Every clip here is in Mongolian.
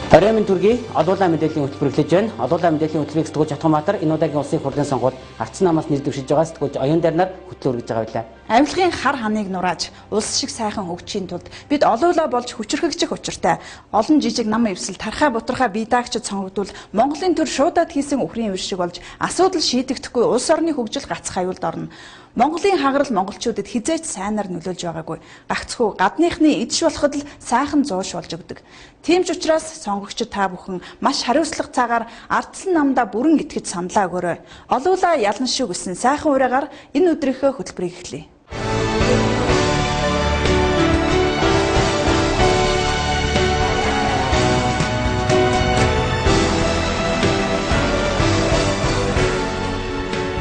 Оройн төргийн олуулаа мэдээллийн хөтөлбөр эхлэж байна. Олуулаа мэдээллийн хөтөлбөрийг сэтгүүлч Атгамбатар энэ удаагийн улсын хурлын сонгуульд ардсан намаас нэр дэвшиж байгаа сэтгүүлч Оюун Дарнаар хөтлөө өргөж байгаа байлаа. Авилгын хар ханыг нурааж улс шиг сайхан хөгжихийн тулд бид олуулаа болж хүчрхэгжих учиртай олон жижиг нам эвсэл тархаа бутархаа бие даагчид сонгогдвол Монголын төр шуудаад хийсэн үхрийн үр шиг болж асуудал шийдэгдэхгүй улс орны хөгжил гацх аюулд орно. Монголын хагарал монголчуудад хизээч сайнаар нөлөөлж байгаагүй. Гагцхүү гадныхны идэж болоход л сайхан зууш болж өгдөг. Тийм ч учраас сонгогчид та бүхэн маш хариуцлага цагаар ардсан намдаа бүрэн итгэж саналаа өгөөрэй. Олуулаа ялан шиг өссөн сайхан ураагаар энэ өдрийнхөө хөтөлбөрийг эхлэе.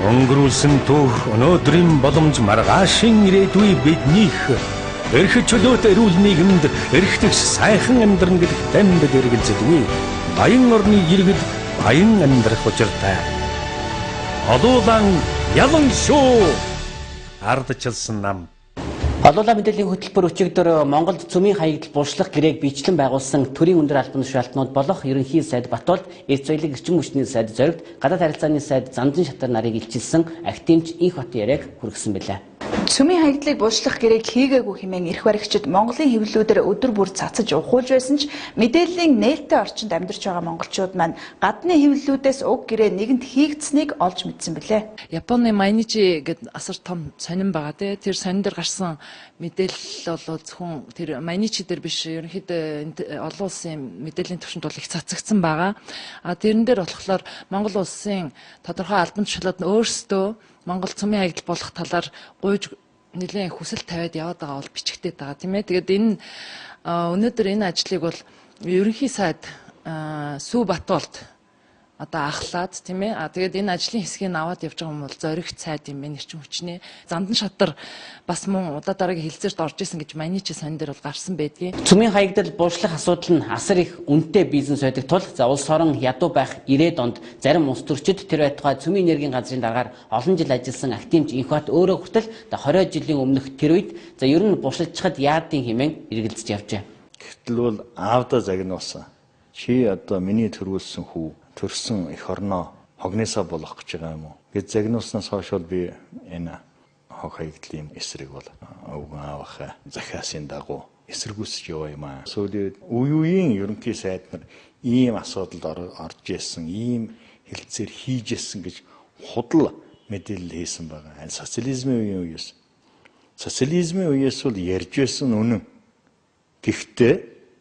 Өнгөрүүлсэн түүх өнөөдрийн боломж маргаашийн ирээдүй биднийх эрх чөлөөт эрүүл нийгэмд эрхтгч сайхан амьдран гэдэгт танд дэргэлзэлгүй баян орны иргэд баян амьдрах учиртай. Олуулан ялан шүү ардчилсан нам. Олуулаа мэдээллийн хөтөлбөр өчигдөр Монголд цөмийн хаягдал булшлах гэрээг бичлэн байгуулсан төрийн өндөр албан тушаалтнууд болох ерөнхий сайд Батболд эс соёлын эрчим хүчний сайд Зоригт гадаад харилцааны сайд Зандан Шатар нарыг илчилсэн ахтимч Инх хотын яриаг хүргэсэн байлаа. Цөмийн хаягдлыг булшлах гэрээг хийгээгүй хэмээн эрх баригчид Монголын хэвлэлүүдээр өдөр бүр цацаж ухуулж байсан ч мэдээллийн нээлттэй орчинд амьдарч байгаа монголчууд маань гадны хэвлэлүүдээс уг гэрээ нэгэнт хийгдсэнийг олж мэдсэн билээ. Японы Майничи гэдэг асар том сонин байгаа тий. Тэр сонин дээр гарсан мэдээлэл бол зөвхөн тэр Майничи дээр биш ерөнхийдөө олон улсын мэдээллийн төвшөнд бол их цацагдсан байгаа. Тэрэн дээр болохоор Монгол улсын тодорхой албан тушаалууд нь өөрсдөө Монгол цөмийн хаягдал болох талаар гуйж нэлээд хүсэл тавиад яваад байгаа бол бичигдээд байгаа тийм ээ. Тэгээд энэ өнөөдөр энэ ажлыг бол ерөнхий сайд Сүү Батболд одоо ахлаад тийм ээ. Тэгээд энэ ажлын хэсгийг аваад явж байгаа юм бол Зоригт сайд юм байна эрчим хүчний Зандан Шатар бас мөн удаа дараагийн хэлцээрт орж исэн гэж Маничи сонин дээр бол гарсан байдгийг. Цөмийн хаягдал булшлах асуудал нь асар их үнэтэй бизнес байдаг тул улс орон ядуу байх 90-ад онд зарим улс төрчид тэр байтугай цөмийн энергийн газрын дараагаар олон жил ажилласан активч Инх хот өөрөө хүртэл 20 жилийн өмнөх тэр үед ер нь булшилчхад яадын хэмээн эргэлзэж явжээ. Гэтэл бол аавда загнуулсан. Чи одоо миний төрүүлсэн хүү төрсөн эх орноо хогносоо болох гэж байгаа юм уу? Гэт загнуулснаас хойш бол би энэ хог хаягдлын эсрэг бол өвгөн аавынхаа захиасын дагуу эсэргүүцэж яваа юм аа. Сүүлийн үеийн ерөнхий сайд нар ийм асуудалд орж ирсэн, ийм хэлцээр хийж ирсэн гэж худал мэдээлэл хийсэн байгаа. Энэ социализмын үеийн үеэс. Социализмын үеэс бол ярьж байсан үнэн. Гэхдээ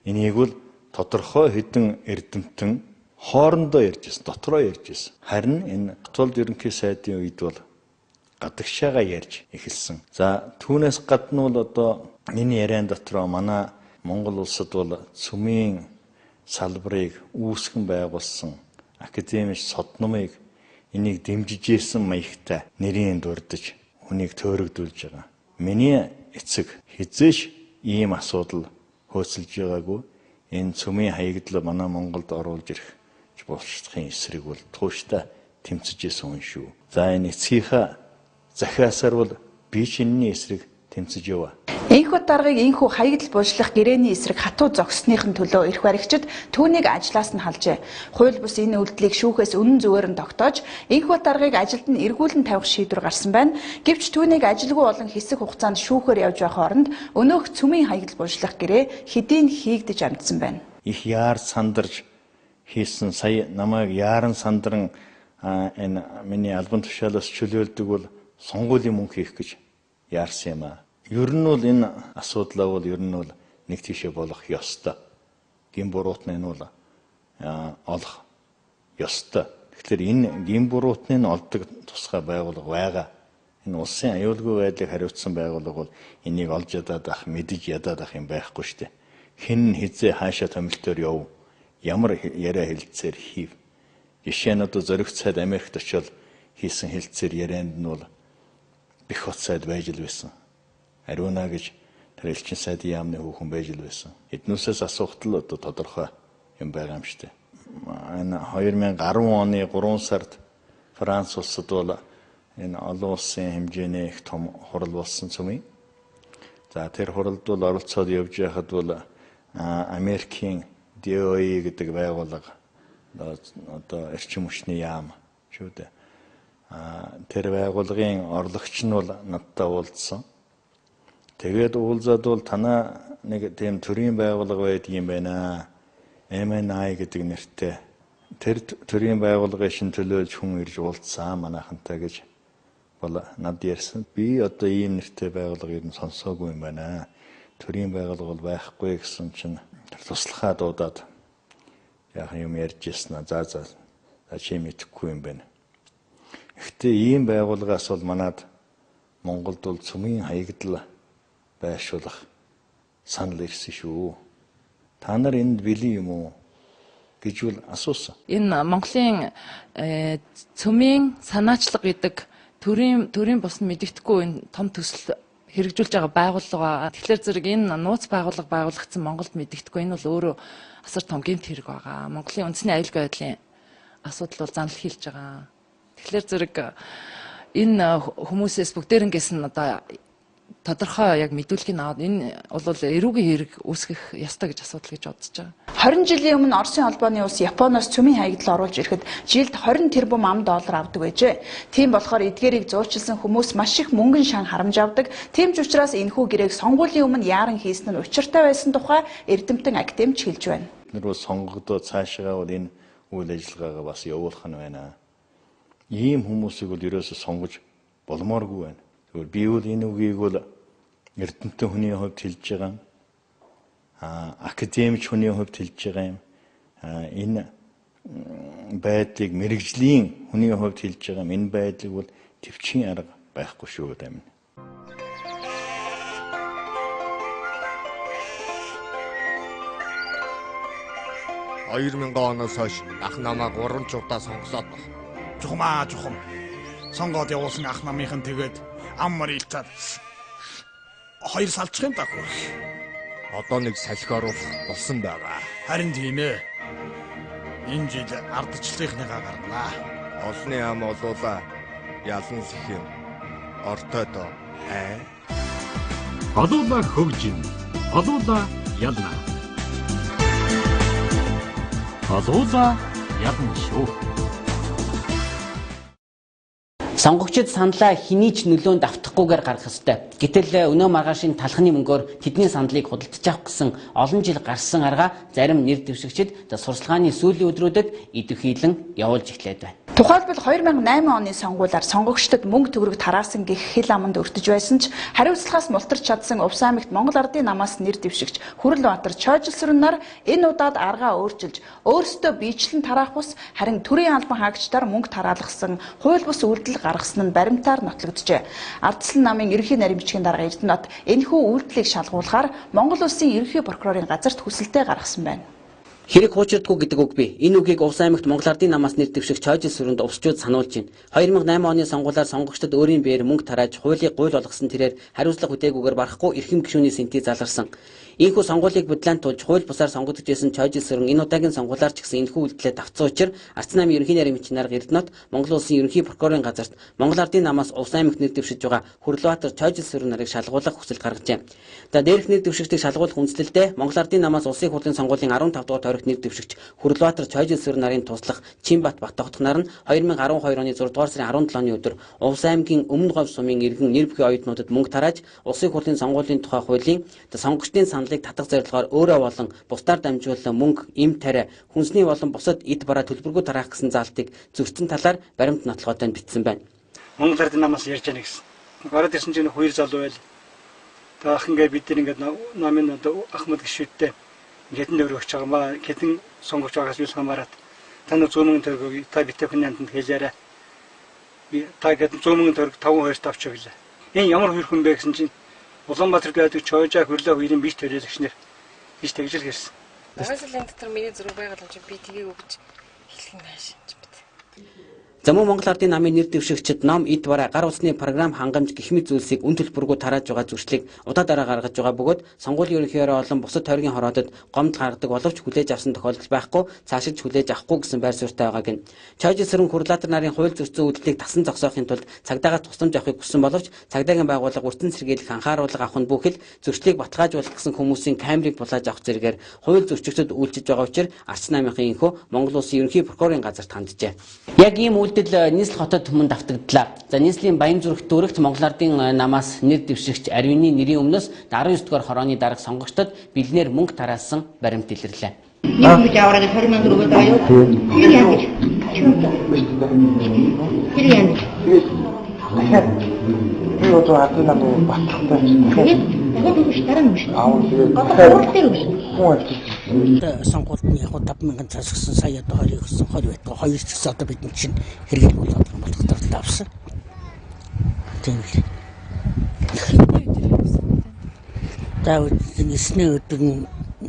энийг бол тодорхой хэдэн эрдэмтэн хоорондоо ярьжсэн, дотроо ярьжсэн. Харин энэ Батболд ерөнхий сайдын үед бол гадагшаага ярьж эхэлсэн. За түүнээс гадна бол одоо энэ яриан дотроо манай Монгол улсад бол цөмийн салбарыг үүсгэн байгуулсан академич содномыг энийг дэмжиж ирсэн маягтай нэрийн дурдж хүнийг төөрөгдүүлж байгаа. Миний эцэг хизээш ийм асуудал хөөцөлж байгаагүй. Энэ цөмийн хаягдал манай Монголд оруулж ирэх булшлахын эсрэг бол тууштай тэмцэж исэн хүн шүү. За энэ эцгийнхаа захиасаар бол би чиний эсрэг тэмцэж яваа. Инх хот даргыг инхүү хаягдал булшлах гэрээний эсрэг хатуу зогссныхын төлөө эрх баригчид түүнийг ажлаас нь халжээ. Хууль бус энэ үйлдэлийг шүүхээс үнэн зөвөөр нь тогтоож инх хот даргыг ажилд нь эргүүлэн тавих шийдвэр гарсан байна. Гэвч түүнийг ажилгүй болон хэсэг хугацаанд шүүхээр явж байх оронд өнөөх цөмийн хаягдал булшлах гэрээ хэдийн хийгдэж амжсан байна. Их яар сандарж хийсэн сая намайг яаран сандран энэ миний албан тушаалаас чөлөөлдөг бол сонгуулийн мөнгө хийх гэж яарсан юм аа. Ер нь бол энэ асуудлаа бол ер нь бол нэг тийшээ болох ёстой. Гин буруутны нь бол олох ёстой. Тэгэхээр энэ гин буруутны нь олдог тусгай байгууллага байгаа. Энэ улсын аюулгүй байдлыг хариуцсан байгууллага бол энийг олж ядаад ах, мэдж ядаад ах юм байхгүй шүү дээ. Хэн хизээ хаашаа томилтоор яв? Ямар яриа хэлцээр хийв. Жишээ нь одоо Зоригт сайд Америкт очиод хийсэн хэлцээр ярианд нь бол Бэх хот сайд байж л байсан. Ариуна гэж тэр элчин сайдын яамны хүүхэн байж л байсан. Эднүүсээс асуухтал одоо тодорхой юм байгаа юм шүү дээ. Энэ 2010 оны 3 сард Франц улсад бол энэ олон улсын хэмжээний их том хурал болсон цөмийн. За тэр хуралд бол оролцоод явж байхад бол Америкийн DOE гэдэг байгууллага одоо эрчим хүчний яам шүү дээ. Тэр байгууллагын орлогч нь бол надтай уулзсан. Тэгээд уулзаад бол танаа нэг тийм төрийн байгууллага байдгийм байна. MNI гэдэг нэртэй. Тэр төрийн байгууллагын шин төлөөлж хүн ирж уулзсан манайхантай гэж бол над ярьсан. Би одоо ийм нэртэй байгууллагыг нь сонсоогүй юм байна. Төрийн байгууллага бол байхгүй гэсэн чинь туслахаа дуудаад яахан юм ярьж ирсэн. За чи мэдэхгүй юм байна. Гэхдээ ийм байгууллагаас бол манад Монголд бол цөмийн хаягдл байршуулах санал ирсэн шүү. Та нар энд бэлэн юм уу гэж бол асуусан. Энэ Монголын цөмийн санаачлага гэдэг төрийн бус нь мэддэхгүй энэ том төсөл хэрэгжүүлж байгаа байгууллага. Тэгэхээр зэрэг энэ нууц байгууллага байгуулагдсан Монголд мэддэхгүй энэ бол өөрөө асар том гэмт хэрэг байгаа. Монголын үндэсний аюулгүй байдлын асуудал бол занал хийлж байгаа. Тэгэхээр зэрэг энэ хүмүүсээс бүгдээрнгээс нь одоо тодорхой яг мэдүүлгийг аваад энэ бол эрүүгийн хэрэг үүсгэх ёстой гэж асуудал гэж бодож байгаа. 20 жилийн өмнө Оросын холбооны улс Японоос цөмийн хаягдл оруулж ирэхэд жилд 20 тэрбум $. Авдаг байжээ. Тийм болохоор эдгээрийг зуучилсан хүмүүс маш их мөнгөн шан харамж авдаг. Тийм ч учраас энэхүү гэрээг сонгуулийн өмнө яаран хийсэн нь учиртай байсан тухай эрдэмтэн академич хэлж байна. Бид нар сонгогдоод цаашгаа бол энэ үйл ажиллагаагаа бас явуулах нь байна. Ийм хүмүүсийг бол ерөөсө сонгож болмооргүй байна. Тэгвэл би бол энэ үгийг бол эрдэмтэн хүний хувьд хэлж байгаа юм. Академич хүний хувьд хэлж байгаа юм. Энэ байдлыг мэрэгжлийн хүний хувьд хэлж байгаа юм. Энэ байдлыг бол төвчийн арга байхгүй шүү дээ. 2000 оноос хойш ах намайг 3 удаа сонгосоод баг. Жухам. Сонгоод явуулсан ах намынхан тэгээд ам марилцаад 2 салчих юм даа. Одоо нэг салхи оруулах болсон байгаа. Харин тийм ээ. Энэ жил ардчлалынхныгаа гарнаа. Олны ам олуула ялан сэхэн ортой доо. Олуула хөгжин. Олуула ялна. Олуула ялна шүү. Сонгогчид саналаа хэний ч нөлөөнд автахгүйгээр гаргах ёстой. Гэтэл өнөө маргаашийн талхны мөнгөөр тэдний саналыг худалдаж авах гэсэн олон жил гарсан арга зарим нэр дэвшигчид сурчлагын сүүлийн өдрүүдэд идэвхийлэн явуулж эхлээд байна. Тухайлбал 2008 оны сонгуулиар сонгогчдод мөнгө төгрөг тараасан гэх хэл аманд өртөж байсан ч хариуцлагаас мултарч чадсан Увс аймагт Монгол Ардын намаас нэр дэвшигч Хүрлбаатар Чойжилсрын нар энэ удаад аргаа өөрчилж өөрсдөө биечлэн тараах бус харин төрийн албан хаагчдаар мөнгө тараалгасан хууль бус үйлдэл гаргасан нь баримтаар нотлогджээ. Ардслан намын ерөнхий наримчгийн дарга Эрдэнэт энэхүү үйлдэлийг шалгуулахаар Монгол улсын ерөнхий прокурорын газарт хүсэлтээ гаргасан байна. Хэрэг хуучирдаггүй гэдэг үг бий. Энэ үгийг Увс аймагт Монгол Ардын намаас нэр дэвшигч Чойжилсрынд увсчууд сануулж байна. 2008 оны сонгуулиар сонгогчдод өөрийн биеэр мөнгө тарааж хуулийг гуйл болгосон тэрээр хариуцлага хүдээгүйгээр барахгүй эрхэм гишүүний сэнтий заларсан. Ийхүү сонгуулийг бодлоон туулж хууль бусаар сонгогдож байсан Чойжилсрын энэ удаагийн сонгуулиар ч гэсэн энэхүү үйлдэлээ давцсан учраас Ардын намын ерөнхий наримчийн дарга Эрдэнэт Монгол улсын ерөнхий прокурорын газарт Монгол Ардын намаас Увс аймагт нэр дэвшиж байгаа Хүрлбаатар Чойжилсрын нарыг шалгуулах хүсэл гаргажээ. Дээрх нэр дэвшигчдийг шалгуулах үндслэлдээ Монгол Ардын намаас улсын хурлын сонгуулийн 15 дугаар тойрогт нэр дэвшигч Хүрлбаатар Чойжилсрын нарын туслах Чимбат Баттогдох нар нь 2012 оны 6 дугаар сарын 17-ны өдөр Увс аймгийн Өмнө Говь сумын иргэн нэр бүхий оюутнуудад мөнгө тарааж улсын хурлын сонгуулийн тухай хуулийн сонгогчдын саналыг татах зорилгоор өөрөө болон бусдаар дамжуулан мөнгө, эм тариа, хүнсний болон бусад эд бараа төлбөргүй тараах гэсэн заалтыг зөрчсөн талаар баримт нотлоготой бичсэн байна. Монгол Ардын намаас ярьж яана гэсэн. Гараад ирсэн чинь хоёр залуу байл. Таах ингээд бид нар ингээд намын одоо Ахмад гişүүдтэй хятад өргөж байгаа маа хятад сонгогч байгаас юу хамаарат. Та нар 100 мянган төгрөгийг та битэхүн амтнд хэлээрэй. Би та гэдэг 100 мянган төгрөг 5% авч өглөө. Энэ ямар хөрхөн бэ гэсэн чинь Улаанбаатарт байдаг Чойжаа Хөрлөө хоёрын биш төрөлөгчнөр биш тэгжэл хэрсэн. Угаасаа дотор миний зураг байгаль гэж би тгийг өгч хэлэх юм хааш юм бит. За мөн Монгол Ардын намын нэр дэвшигчид ном, эд бараа, гар утасны програм хангамж гэх мэт зүйлсийг үн төлбөргүй тарааж байгаа зуршлыг удаа дараа гаргаж байгаа бөгөөд сонгуулийн ерөнхийлөгөөр болон бусад тойргийн хороодод гомдол гаргадаг боловч хүлээж авсан тохиолдол байхгүй, цаашиж хүлээж авахгүй гэсэн байр суурьтай байгааг нь. Чойж сэрэн хурлаатар нарын хууль зөрчил үйлдэлийг тасан зогсоохын тулд цагдаагаар тусламж авахыг хүссэн боловч цагдаагийн байгууллага үрдэн сэргийлэх анхааруулга авах нь бүхэл зөрчлийг баталгаажуулах гэсэн хүмүүсийн камерыг булааж авах зэрэгээр хууль зөрчигчдөд үйлчилж байгаа учраас Арч намынхын энхүү Монгол Улсын ерөнхий прокурорын газарт ханджээ. Яг ийм үйлдэл нийслэл хотод түмэн давтагдлаа. За нийслэлийн Баянзүрх дүүрэгт Монгол Ардын намаас нэр дэвшигч Арвины нэрийн өмнөөс 19 дугаар хорооны дарга сонгогчдод бэлнээр мөнгө тараасан баримт илэрлээ. Нэг жавраг 20 мянган рубль байгаа юу? Тэр яа гэж? Тэр яа гэж? Тэр одоо хатна боо батхтай. Тэгээд үгүй дараа нь шүү. Сонгуульд яг 50000 цаас гисэн сая одоо 20 гисэн 20 байтгаа 2 ч гэсэн одоо бид чинь хэрэгэл болоод юм болох тал авсан. Тийм л. Тав нэсний өдөр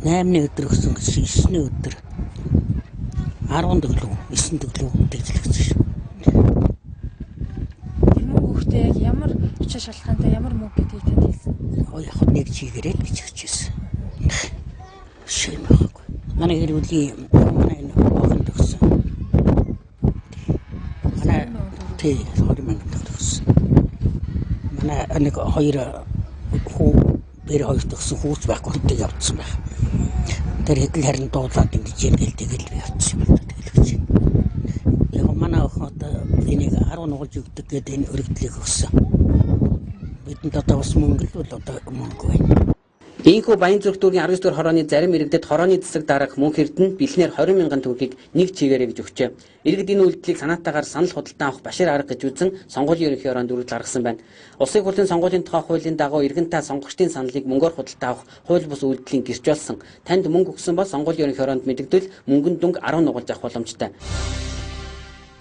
8-ны өдөр гэсэн 9-ны өдөр 10 төглөө 9 төглөө дэглэгдсэн шүү. Тэр мөнгөтэй яг ямар учир шалтгаантай ямар мөнгө гэдгийг танд хэлсэн. Яг нэг чигээрээ л гэж хэлчихсэн. Шин байхгүй. Манай гэрүүлийн манай бохонд өгсөн. Манай тий 20 мянган төгсөн. Манай нэг хоёр хүү бэр хоёр төгсөн хүүц байхгүй хүнтэй явуулсан байх. Тэр хэдэн харин дуулаад ингэж ярил тэгэл явуулсан юм тэгэл. Яг манай охот энийг 10 нугалж өгдөг гэдэг энэ өргөдлийг өгсөн. Бидэнд одоо бас мөнгө л бол одоо мөнгө байна. Ийхүү Баянзүрх дүүргийн 19 дугаар хорооны зарим иргэдэд хорооны засаг дарга мөнх эрдэнэ бэлнээр 20 мянган төгрөгийг нэг чигээрээ гэж өгчээ. Иргэд энэ үйлдэлийг санаатаагаар санал худалдан авах башир арга гэж үзэн сонгуулийн ерөнхий ороонд дүрэлт гаргасан байна. Улсын хурлын сонгуулийн тухай хуулийн дагуу иргэн та сонгогчдын саналыг мөнгөөр худалдан авах хууль бус үйлдэлийн гэрч болсон. Танд мөнгө өгсөн бол сонгуулийн ерөнхий ороонд мэдэгдвэл мөнгөнд дүнг 10 нугалж авах боломжтой.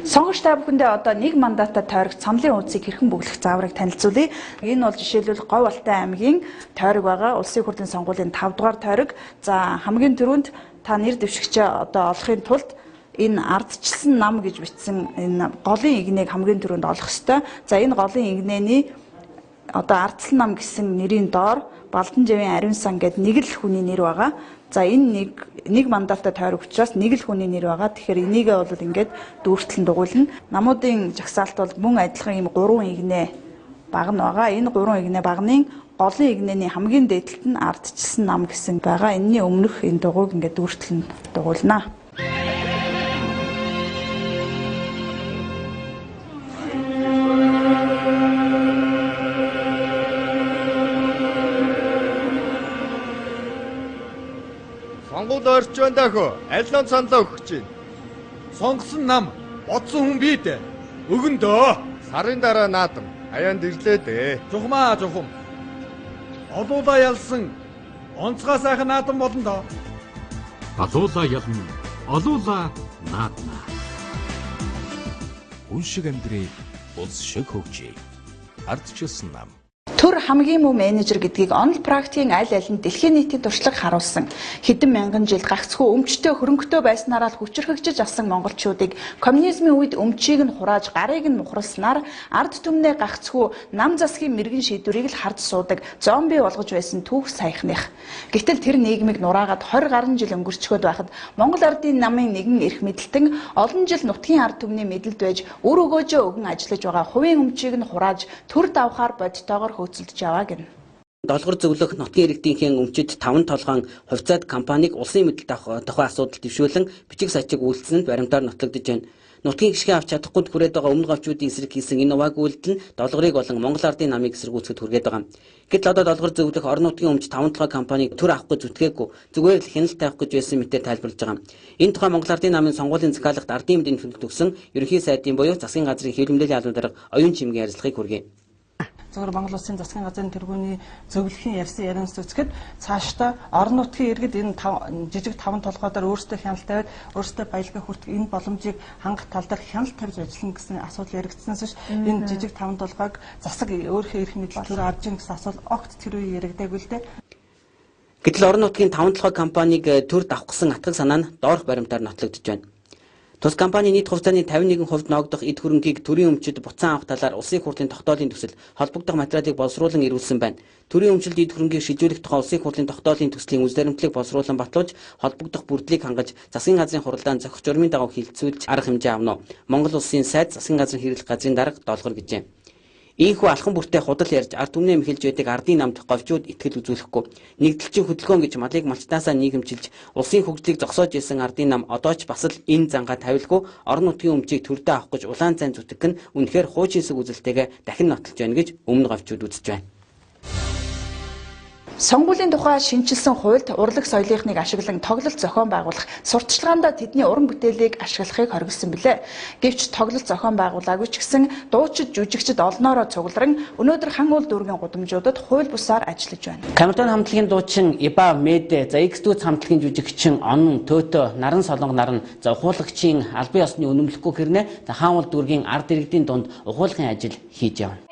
Сонгогч та бүхэндээ одоо нэг мандатаа тойрогт саналын үнцийг хэрхэн бүглэх зааврыг танилцуулъя. Энэ бол жишээлбэл Говь Алтай аймгийн тойрог байгаа Улсын хурлын сонгуулийн 5 дугаар тойрог. За хамгийн түрүүнд та нэр дэвшигчээ одоо олохын тулд энэ ардчилсан нам гэж бичсэн энэ голын игнийг хамгийн түрүүнд олох ёстой. За энэ голын игнэний одоо ардчилсан нам гэсэн нэрийн доор Балдан Живийн Ариун сан гэдэг нэг л хүний нэр байгаа. За энэ нэг мандаттай тойрог учраас нэг л хүний нэр байгаа. Тэгэхээр энийгээ бол ингээд дүүртэлэн дугуйлна. Намуудын жагсаалт бол мөн адилхан ийм 3 игнэ баг нь байгаа. Энэ 3 игнэ багны голын игнэний хамгийн дээдлэлт нь ардчилсан нам гэсэн байгаа. Энэний өмнөх энэ дугуйг ингээд дүүртэлэн дугуйлнаа. Сонгуул орж байна даа. Аль нь саналаа өгч чинь. Сонгосон нам бодсон хүн бий дээ. Өгөндөө. Сарын дараа наадам аяанд ирлээ дээ. Жухмаа жухам. Олуулаа ялсан онцгой сайхан наадам болно доо. Алуулаа ялна, олуулаа наадна. Хүн шиг амьдрий, улс шиг хөгжий. Ардчилсан нам. Төр хамгийн муу менежер гэдгийг онл практикийн аль аль нь дэлхийн нийтийн туршлага харуулсан. Хэдэн мянган жил гагцхүү өмчтөй хөрөнгөтэй байснараа л хүчирхэгжиж авсан монголчуудыг коммунизмын үед өмчийг нь хурааж гарыг нь мухарснаар ард түмнээ гагцхүү нам засгийн мэрэгэн шийдвэрийг л харж суудаг зомби болгож байсан түүх саяхных. Гэтэл тэр нийгмийг нураагаад 20 гаруй жил өнгөрчгөөд байхад Монгол Ардын намын нэгэн эрх мэдэлтэн олон жил нутгийн ард түмний мэдэлд байж өр өгөөжөө өгөн ажиллаж байгаа хувийн өмчийг нь хурааж төр давхаар бодтойгоор хөцөлдөж яваа гэнэ. Долгор зөвлөх нутгийн иргэдийнхэн өмчөд 5 толгойн хувьцаат компанийг улсын мэдэлд авах тухай асуудал дэвшүүлэн бичиг сачиг үйлдэлэнд баримтаар нотлогдож байна. Нутгийн гишгэн авч чадахгүй хүрээд байгаа өмнө говьчуудын эсрэг хийсэн энэ уваагүй үйлдэл нь долгорыг болон Монгол Ардын намыг эсэргүүцэхэд хүргээд байгаа. Гэтэл одоо долгор зөвлөх орон нутгийн өмч 5 толгой компанийг төр авахгүй зүтгээгүй зүгээр л хяналт тавих гэж байсан мэтээр тайлбарлаж байгаа. Энэ тухай Монгол Ардын намын сонгуулийн захиалгад ардын мэдээний төлөв төгсөн ерөнхий сайдын буюу засгийн газрын хэвлэмжлэлийн албан дарга оюун чимгийн ярилцлагыг хүргэе. Зөвхөн Монгол Улсын засгийн газрын тэргүүний зөвлөхийн ярианс үзэхэд цаашдаа орон нутгийн иргэд энэ жижиг 5 толгойдоор өөрсдөө хяналт тавиад өөрсдөө баялгаа хүртэх энэ боломжийг хангах тал дээр хяналт тавьж ажиллана гэсэн асуудал яригдсанаас ш энэ жижиг 5 толгойг засаг өөрийнхөө эрх мэдэл төр авч ийн гэсэн асуудал огт тэр үе яригдаагүй л дээ. Гэтэл орон нутгийн 5 толгой компанийг төр давхсан атгах санаа нь доорх баримтаар нотлогдож байна. Тус компани нийт хувьцааны 51% ногдох эд хөрөнгийг төрийн өмчөд буцаан авах талаар улсын хурлын тогтоолын төсөл холбогдох материалыг боловсруулан ирүүлсэн байна. Төрийн өмчлөлт эд хөрөнгийг шийдвэрлэх тухай улсын хурлын тогтоолын төслийн үйл баримтлалыг боловсруулан батлуулж, холбогдох бүрдлийг хангаж, засгийн газрын хуралдаан зохих журмын дагуу хилцүүлж арга хэмжээ авна. Монгол улсын сайд засгийн газрын хэрэглэх газрын дарга доолгор гэжээ. Ийхүү алхан бүртээ худал ярьж ард түмнээ мэхэлж байдаг ардын намд говьчууд итгэл үзүүлэхгүй. Нэгдэлчин хөдөлгөөн гэж малыг малчтаасаа нийгэмчилж улсын хөгжлийг зогсоож исэн ардын нам одоо ч бас л энэ зангаа тавилгүй орон нутгийн өмчийг төрдөө авах гэж улаан цайн зүтгэх нь үнэхээр хуучин сүг үзэлтэйгээ дахин нотолж байна гэж өмнө говьчууд үзэж байна. Сонгуулийн тухай шинжилсэн хуульд урлаг соёлынхныг ашиглан тоглолт зохион байгуулах сурталчилгаанд тэдний уран бүтээлийг ашиглахыг хориглосон билээ. Гэвч тоглолт зохион байгуулаагүй ч гэсэн дуучид жүжигчид олноороо цугларан өнөөдөр хан уул дүүргийн гудамжуудад хууль бусаар ажиллаж байна. Камертон хамтлагийн дуучин Иба Медэ, за X-Duz хамтлагийн жүжигчин Он Төтө, Наран Солонго Наран, за ухуулагчийн албан ёсны үнэмлэхгүй хэрнээ хан уул дүүргийн ард иргэдийн дунд ухуулгын ажил хийж явна.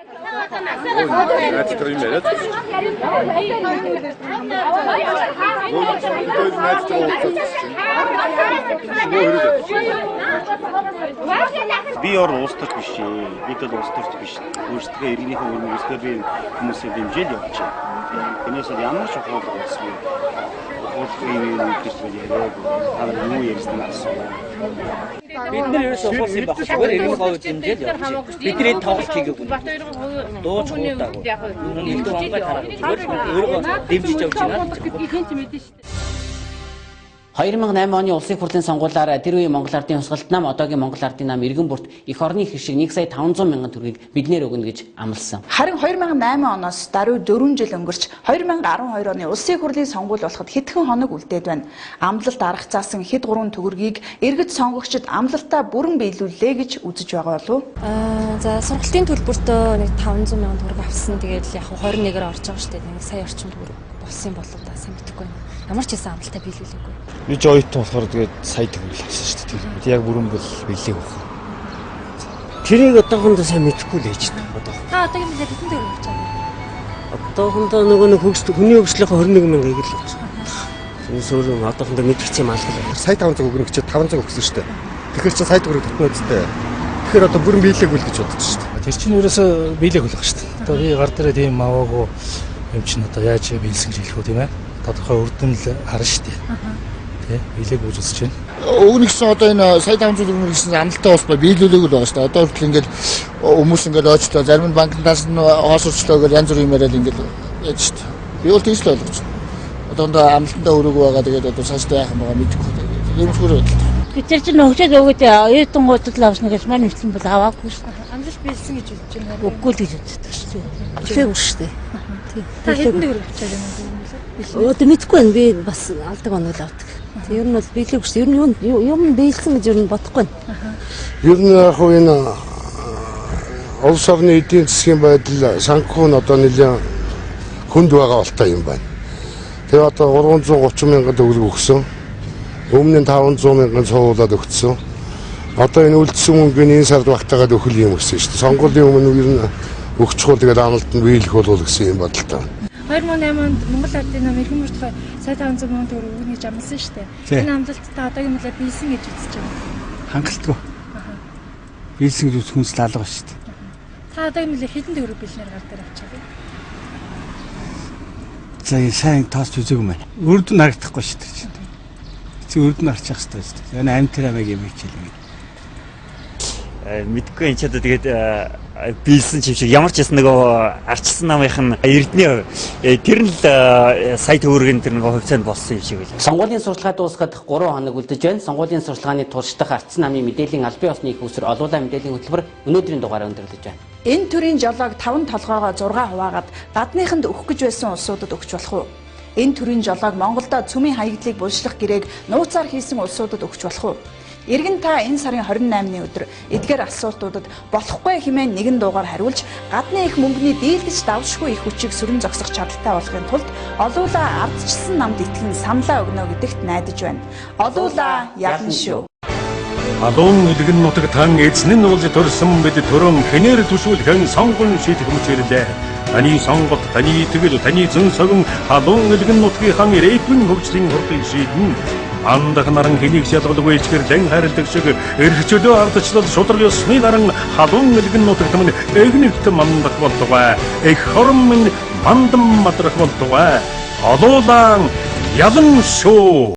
Би ор устдаж биш ээ. Бид бол устдаж биш. Өөрсдөө иргэнийхээ өрнөсгөө би хүмүүсээ дэмжиж явж байна. Энэс ямар ч ухаалаг болсон юм. Ухаалгын юм гэж яриаг. Харин юу ярьсан асуу. Бид нар ерөөсөө ухуулсан юм багш. Иргэний говь дэмжиж явж байна. Бидний тоглолт хийгээгүй. Дууч хуудаагүй. Нэг дуугаа хараад өөрөө дэмжиж явж байна. 2008 оны улсын хурлын сонгуулиар тэр үеийн Монгол Ардын Хусгалт нам, одоогийн Монгол Ардын нам иргэн бүрт их орны хэршиг 1,500,000 төгрөгийг биднээр өгнө гэж амласан. Харин 2008 оноос даруй 4 жил өнгөрч 2012 оны улсын хурлын сонгуул болоход хэдхэн хоног үлдээд байна. Амлалт арга заасан хэд гурван төгрөгийг иргэд сонгогчид амлалтаа бүрэн биелүүллээ гэж үзэж байгаа болов. За сургалтын төлбөртөө нэг 500,000 төгрөг авсан. Тэгээд яг 21-ээр орж байгаа шүү дээ. Нэг сая орчим төгрөг болсон юм болов да сайн мэдэхгүй байна. Ямар ч хэсэн амлалтаа биелүүлээгүй. Би ч оюутан болохоор тэгээд сая төгрөг авсан шүү дээ. Тэгээд яг бүрэн бол биелээ байх. Тэрийг одоохондоо сайн мэдэхгүй л ээж байна. Та одоогийн мэдээ хэдэн төгрөг авч байгаа? Одоохондоо нөгөө нэг хүний хөгжлийнхөө 21,000 ийг л авч байгаа. Тэрнээс өөр одоохондоо мэдгч юм алга. Сая 500 өгнө гэж 500 өгсөн шүү дээ. Тэгэхээр чи сая төгрөг төлнө үстэй. Тэгэхээр одоо бүрэн биелээгүй л гэж бодож шүү дээ. Тэр чинь ерөөсөө биелээг болох шүү дээ. Одоо би гар дээр тийм аваагүй юм чинь одоо яаж биелсэн гэж хэлэх үү тийм ээ? Тодорхой үрдэн л харна шүү дээ. Тэ биелээг үүж үзэж байна. Өөрөсөө одоо энэ сая 500 төгрөг гэсэн амлалтаа бас биелүүлээгүй л байгаа шүү дээ. Одоо хүртэл ингээд хүмүүс ингээд ойчлоо зарим нь банкнаас нь хоос урчлоо гэж янз бүрийн яриад ингээд яаж шүү дээ. Би бол тийш л ойлгож байна. Одоондоо амлалтаа өрөөг байгаа тэгээд одоо цаашдаа яах юм байгаа мэдэхгүй тэгээд юм зүгээр байл. Тэр чинь өгчөөд өгөөд оюутангуудад л авсан гэж маань хэлсэн бол аваагүй шүү дээ. Амлалт биелсэн гэж үзэж байна. Үгүй л гэж үздэг шүү дээ. Үгүй шүү дээ. Та хэдэн төгрөг авчаад байна вэ? Өөдөө мэдгүй байна. Би бас алдаг онол авдаг. Ер нь бол биелээгүй шүү. Ер нь юм биелсэн гэж ер нь бодохгүй байна. Ер нь яг энэ улс орны эдийн засгийн байдал санхүү нь одоо нэлээд хүнд байгаа болтой юм байна. Тэгээ одоо 330,000 төгрөг өгсөн. Өмнө нь 500,000 цуглаад өгсөн. Одоо энэ үлдсэн мөнгөний энэ сард багтаагаад өгөх юм өгсөн шүү дээ. Сонгуулийн өмнө ер нь өгчихгүй тэгээд амлалтанд биелэх болов гэсэн юм бодолтой. 2008 онд Монгол Ардын нам иргэн бүрт сая 500,000 төгрөг өгнө гэж амласан шүү дээ. Энэ амлалтаа одоогийн мөлөөр биелсэн гэж үзэж байна. Хангалтгүй. Биелсэн гэж үзэх хүнс лалгаа шүү дээ. Та одоогийн мөлөөр хэдэн төгрөг биелнээр гар дээр авчаад байна? За сайн тоос үзээгүй мэн. Үрдэн харагдахгүй шүү дээ. Үрдэн харчих хэрэгтэй шүү дээ. Энэ амтрамаг юм хичээлээ. Мэдгүй энэ ч одоо тэгээд биелсэн юм шиг ямар ч ясна нөгөө арчсан намынх нь эрдэнэ тэр нь л сая төгрөгийн тэр нөгөө хувьцаанд болсон юм шиг байлаа. Сонгуулийн сурталчилгаа дуусгаад 3 хоног үлдэж байна. Сонгуулийн сурталчилгааны туршдах арчсан намын мэдээллийн албан ёсны их усэр олуулаа мэдээллийн хөтөлбөр өнөөдрийн дугаараар өндөрлөж байна. Энэ төрлийн жолоог 5 толгоогоо 6 хуваагаад гадныханд өгөх гэж байсан улсуудад өгч болох уу? Энэ төрлийн жолоог Монголдо цөмийн хаягдлыг булшлах гэрээг нууцаар хийсэн улсуудад өгч болох уу? Иргэн та энэ сарын 28-ны өдөр эдгээр асуултуудад болохгүй хэмээн нэгэн дуугаар хариулж гадны их мөнгөний дийлгэж давшгүй их хүчийг сүрэн зогсох чадaltaй болохын тулд олуулаа ардчилсан намд итгэн саналаа өгнө гэдэгт найдаж байна. Олуулаа ялна шүү. Алуун илгэн нутаг тан эзэн нь уулж төрсөн бид төрөн хэнээр түшүүлхэн сонгон шийдэх мөчөрлөө. Таны сонголт, таны итгэл, таны зэн согон алуун илгэн нутгийн хан рэйпэн хөгжлийн хурдыг шийдэн. Андах наран хэнийг шалгалгүй ичгэр дэн хайрладаг шиг эрх чөлөө ардчлал шудраг ёсны наран халуун элгэн нутагт мань эгнэгт мандах болтугай. Эх хором минь мандан мадрах болтугай. Олуулан ялан шүү.